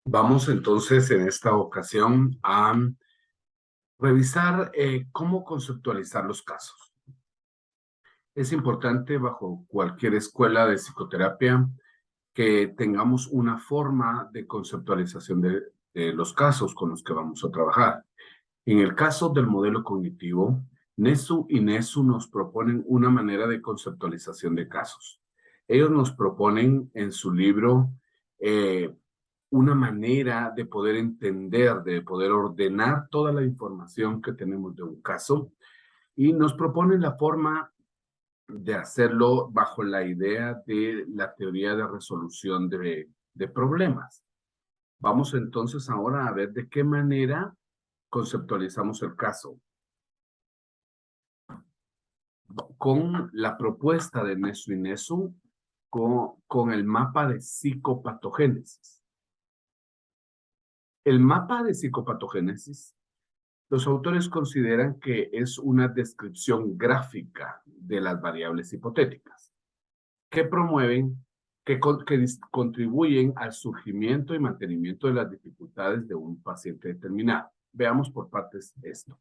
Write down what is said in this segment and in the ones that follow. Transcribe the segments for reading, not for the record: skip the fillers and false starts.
Vamos entonces en esta ocasión a revisar cómo conceptualizar los casos. Es importante bajo cualquier escuela de psicoterapia que tengamos una forma de conceptualización de los casos con los que vamos a trabajar. En el caso del modelo cognitivo, Nesu y Nesu nos proponen una manera de conceptualización de casos. Ellos nos proponen en su libro eh, una manera de poder entender, de poder ordenar toda la información que tenemos de un caso y nos proponen la forma de hacerlo bajo la idea de la teoría de resolución de problemas. Vamos entonces ahora a ver de qué manera conceptualizamos el caso con la propuesta de Nesu y Nesu con el mapa de psicopatogénesis. El mapa de psicopatogénesis, los autores consideran que es una descripción gráfica de las variables hipotéticas que promueven, que contribuyen al surgimiento y mantenimiento de las dificultades de un paciente determinado. Veamos por partes esto.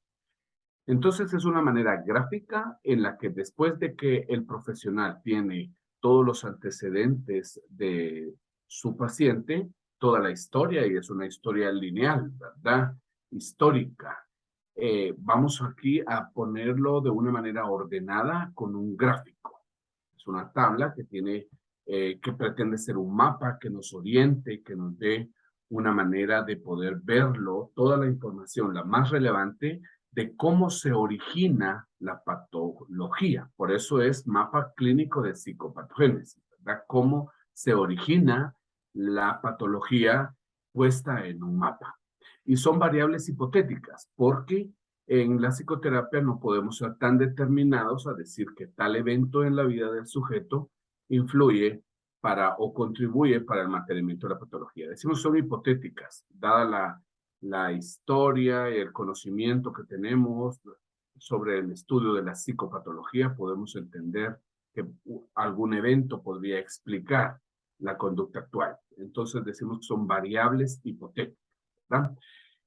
Entonces es una manera gráfica en la que después de que el profesional tiene todos los antecedentes de su paciente, toda la historia, y es una historia lineal, ¿verdad? Histórica. Vamos aquí a ponerlo de una manera ordenada con un gráfico. Es una tabla que tiene, que pretende ser un mapa que nos oriente, que nos dé una manera de poder verlo, toda la información, la más relevante, de cómo se origina la patología. Por eso es mapa clínico de psicopatogénesis, ¿verdad? Cómo se origina la patología puesta en un mapa. Y son variables hipotéticas, porque en la psicoterapia no podemos ser tan determinados a decir que tal evento en la vida del sujeto influye para o contribuye para el mantenimiento de la patología. Decimos son hipotéticas, dada la historia y el conocimiento que tenemos sobre el estudio de la psicopatología, podemos entender que algún evento podría explicar la conducta actual. Entonces decimos que son variables hipotéticas, ¿verdad?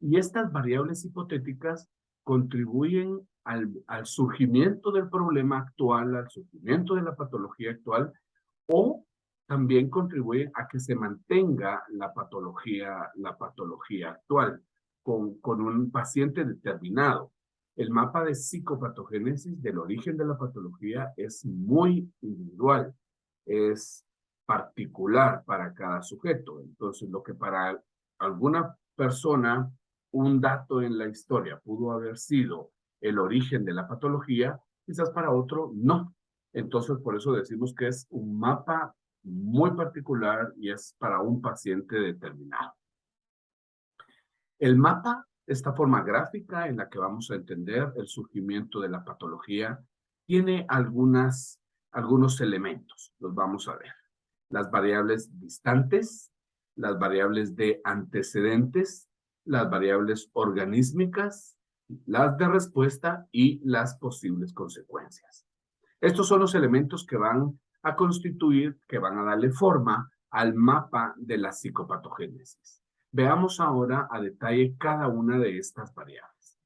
Y estas variables hipotéticas contribuyen al surgimiento del problema actual, al surgimiento de la patología actual, o también contribuyen a que se mantenga la patología actual con un paciente determinado. El mapa de psicopatogénesis del origen de la patología es muy individual, es particular para cada sujeto. Entonces, lo que para alguna persona un dato en la historia pudo haber sido el origen de la patología, quizás para otro no. Entonces, por eso decimos que es un mapa muy particular y es para un paciente determinado. El mapa, esta forma gráfica en la que vamos a entender el surgimiento de la patología, tiene algunos elementos. Los vamos a ver. Las variables distantes, las variables de antecedentes, las variables organísmicas, las de respuesta y las posibles consecuencias. Estos son los elementos que van a constituir, que van a darle forma al mapa de la psicopatogénesis. Veamos ahora a detalle cada una de estas variables.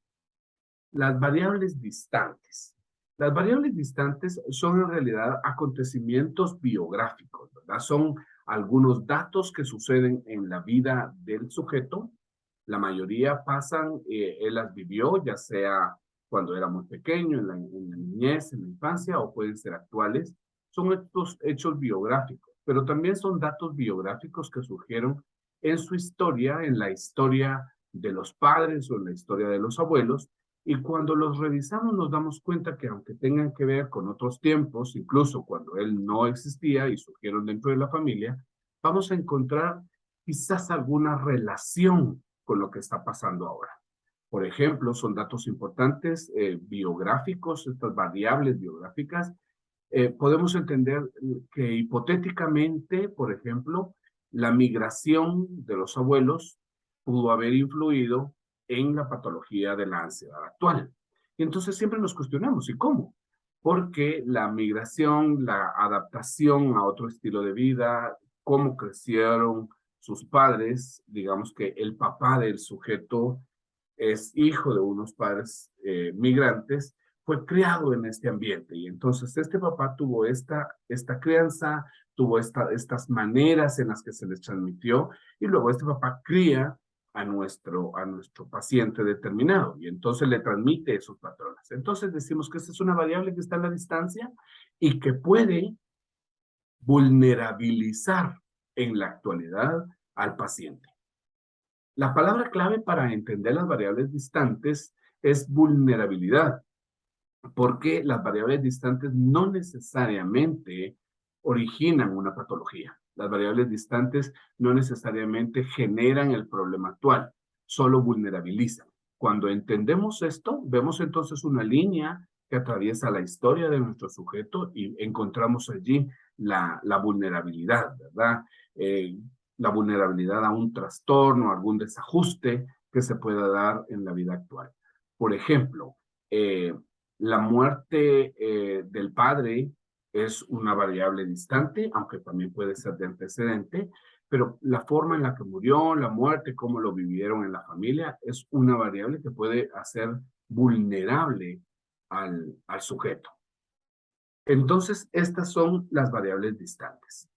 Las variables distantes. Las variables distantes son en realidad acontecimientos biográficos, ¿verdad? Son algunos datos que suceden en la vida del sujeto. La mayoría pasan, él las vivió, ya sea cuando era muy pequeño, en la niñez, en la infancia, o pueden ser actuales. Son estos hechos biográficos, pero también son datos biográficos que surgieron en su historia, en la historia de los padres o en la historia de los abuelos, y cuando los revisamos nos damos cuenta que aunque tengan que ver con otros tiempos, incluso cuando él no existía y surgieron dentro de la familia, vamos a encontrar quizás alguna relación con lo que está pasando ahora. Por ejemplo, son datos importantes biográficos, estas variables biográficas. Podemos entender que hipotéticamente, por ejemplo, la migración de los abuelos pudo haber influido en la patología de la ansiedad actual. Y entonces siempre nos cuestionamos, ¿y cómo? Porque la migración, la adaptación a otro estilo de vida, cómo crecieron, sus padres, digamos que el papá del sujeto es hijo de unos padres migrantes, fue criado en este ambiente. Y entonces este papá tuvo esta crianza, tuvo estas maneras en las que se les transmitió, y luego este papá cría a nuestro paciente determinado, y entonces le transmite esos patrones. Entonces decimos que esta es una variable que está en la distancia y que puede vulnerabilizar en la actualidad al paciente. La palabra clave para entender las variables distantes es vulnerabilidad, porque las variables distantes no necesariamente originan una patología. Las variables distantes no necesariamente generan el problema actual, solo vulnerabilizan. Cuando entendemos esto, vemos entonces una línea que atraviesa la historia de nuestro sujeto y encontramos allí la vulnerabilidad, ¿verdad? La vulnerabilidad a un trastorno, a algún desajuste que se pueda dar en la vida actual. Por ejemplo, la muerte del padre es una variable distante, aunque también puede ser de antecedente, pero la forma en la que murió, la muerte, cómo lo vivieron en la familia, es una variable que puede hacer vulnerable al sujeto. Entonces, estas son las variables distantes.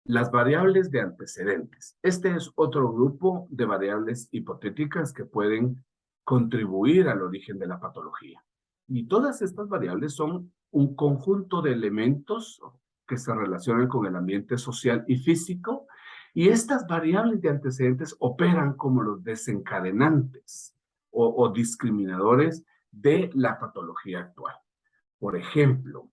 Las variables de antecedentes. Este es otro grupo de variables hipotéticas que pueden contribuir al origen de la patología. Y todas estas variables son un conjunto de elementos que se relacionan con el ambiente social y físico, y estas variables de antecedentes operan como los desencadenantes o discriminadores de la patología actual. Por ejemplo,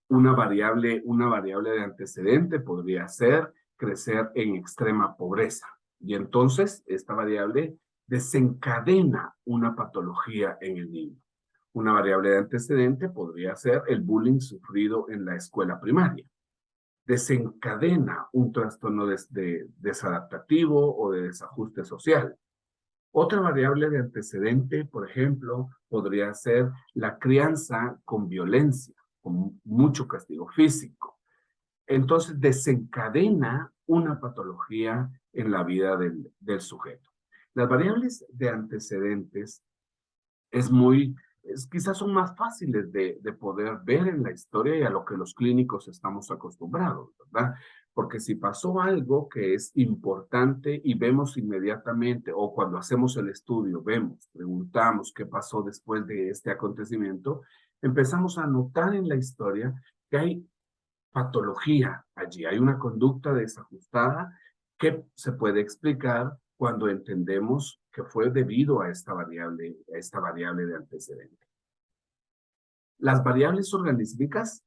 una variable de antecedente podría ser crecer en extrema pobreza. Y entonces esta variable desencadena una patología en el niño. Una variable de antecedente podría ser el bullying sufrido en la escuela primaria. Desencadena un trastorno desadaptativo o de desajuste social. Otra variable de antecedente, por ejemplo, podría ser la crianza con violencia, con mucho castigo físico. Entonces desencadena una patología en la vida del sujeto. Las variables de antecedentes quizás son más fáciles de poder ver en la historia y a lo que los clínicos estamos acostumbrados, ¿verdad? Porque si pasó algo que es importante y vemos inmediatamente, o cuando hacemos el estudio, preguntamos qué pasó después de este acontecimiento, empezamos a notar en la historia que hay patología allí, hay una conducta desajustada que se puede explicar cuando entendemos que fue debido a esta variable de antecedente. Las variables organísmicas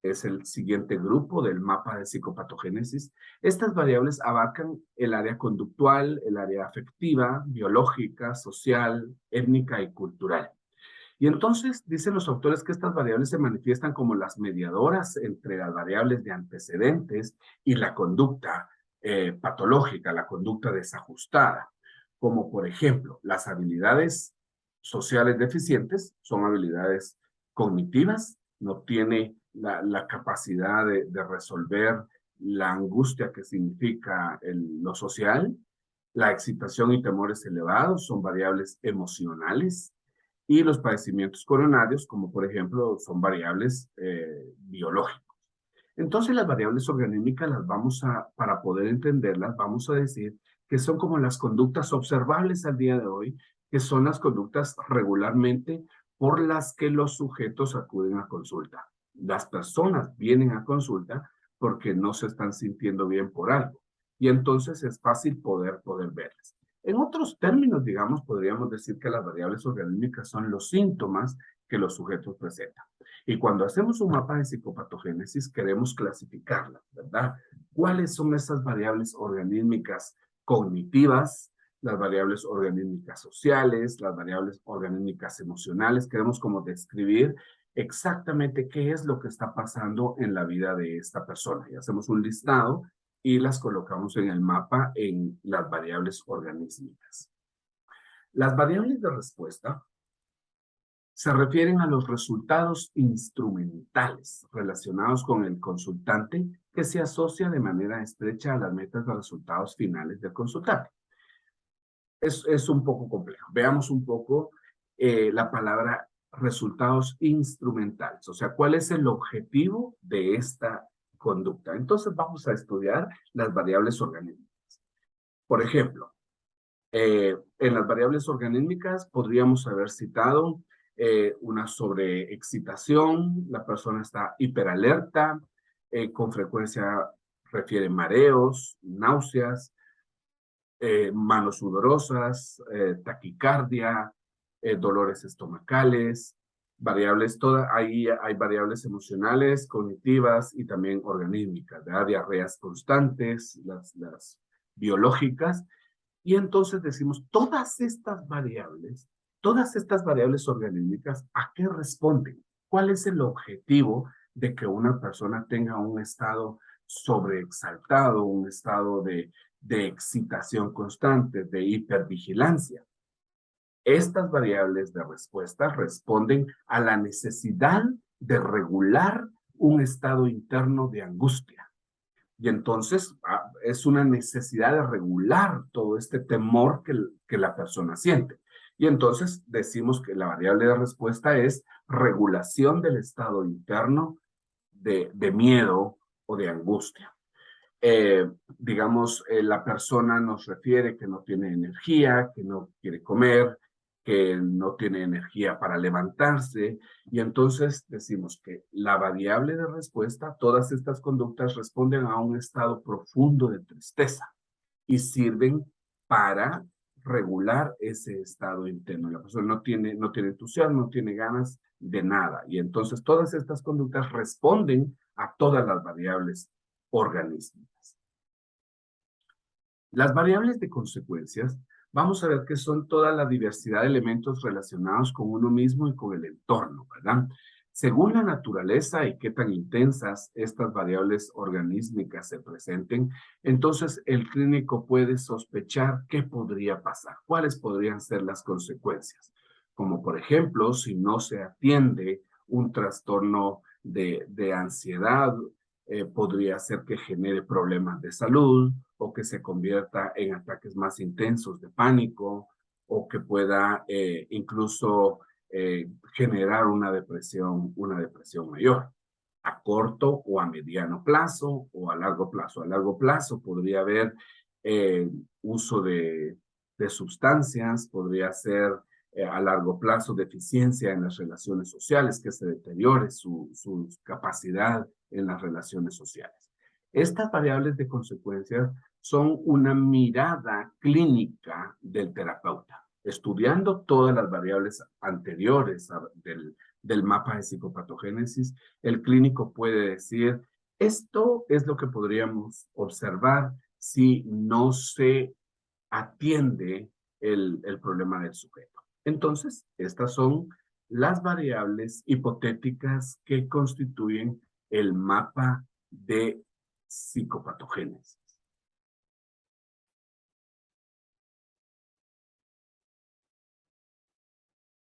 es el siguiente grupo del mapa de psicopatogénesis. Estas variables abarcan el área conductual, el área afectiva, biológica, social, étnica y cultural. Y entonces dicen los autores que estas variables se manifiestan como las mediadoras entre las variables de antecedentes y la conducta patológica, la conducta desajustada, como por ejemplo las habilidades sociales deficientes son habilidades cognitivas, no tiene la capacidad de resolver la angustia que significa lo social. La excitación y temores elevados son variables emocionales, y los padecimientos coronarios, como por ejemplo, son variables biológicas. Entonces las variables organímicas para poder entenderlas, vamos a decir que son como las conductas observables al día de hoy, que son las conductas regularmente por las que los sujetos acuden a consulta. Las personas vienen a consulta porque no se están sintiendo bien por algo, y entonces es fácil poder verlas. En otros términos, digamos, podríamos decir que las variables organímicas son los síntomas que los sujetos presentan. Y cuando hacemos un mapa de psicopatogénesis, queremos clasificarlas, ¿verdad? ¿Cuáles son esas variables organímicas cognitivas, las variables organímicas sociales, las variables organímicas emocionales? Queremos como describir exactamente qué es lo que está pasando en la vida de esta persona. Y hacemos un listado y las colocamos en el mapa en las variables organímicas. Las variables de respuesta Se refieren a los resultados instrumentales relacionados con el consultante que se asocia de manera estrecha a las metas de resultados finales del consultante. Es un poco complejo. Veamos un poco la palabra resultados instrumentales, o sea, ¿cuál es el objetivo de esta conducta? Entonces vamos a estudiar las variables organímicas. Por ejemplo, en las variables organímicas podríamos haber citado una sobreexcitación, la persona está hiperalerta, con frecuencia refiere mareos, náuseas, manos sudorosas, taquicardia, dolores estomacales, variables, ahí hay variables emocionales, cognitivas y también organímicas, ¿verdad? Diarreas constantes, las biológicas. Y entonces decimos, todas estas variables organímicas, ¿a qué responden? ¿Cuál es el objetivo de que una persona tenga un estado sobreexaltado, un estado de excitación constante, de hipervigilancia? Estas variables de respuesta responden a la necesidad de regular un estado interno de angustia. Y entonces es una necesidad de regular todo este temor que la persona siente. Y entonces decimos que la variable de respuesta es regulación del estado interno de miedo o de angustia. Digamos, la persona nos refiere que no tiene energía, que no quiere comer, que no tiene energía para levantarse, y entonces decimos que la variable de respuesta, todas estas conductas responden a un estado profundo de tristeza y sirven para regular ese estado interno. La persona no tiene entusiasmo, no tiene ganas de nada, y entonces todas estas conductas responden a todas las variables organísticas. Las variables de consecuencias, vamos a ver que son toda la diversidad de elementos relacionados con uno mismo y con el entorno, ¿verdad? Según la naturaleza y qué tan intensas estas variables organísticas se presenten, entonces el clínico puede sospechar qué podría pasar, cuáles podrían ser las consecuencias. Como por ejemplo, si no se atiende un trastorno de ansiedad, podría ser que genere problemas de salud o que se convierta en ataques más intensos de pánico o que pueda incluso generar una depresión mayor a corto o a mediano plazo o a largo plazo. A largo plazo podría haber uso de sustancias, podría ser a largo plazo deficiencia en las relaciones sociales, que se deteriore su capacidad en las relaciones sociales. Estas variables de consecuencias son una mirada clínica del terapeuta, estudiando todas las variables anteriores del mapa de psicopatogénesis. El clínico puede decir, esto es lo que podríamos observar si no se atiende el problema del sujeto. Entonces, estas son las variables hipotéticas que constituyen el mapa de psicopatogénesis.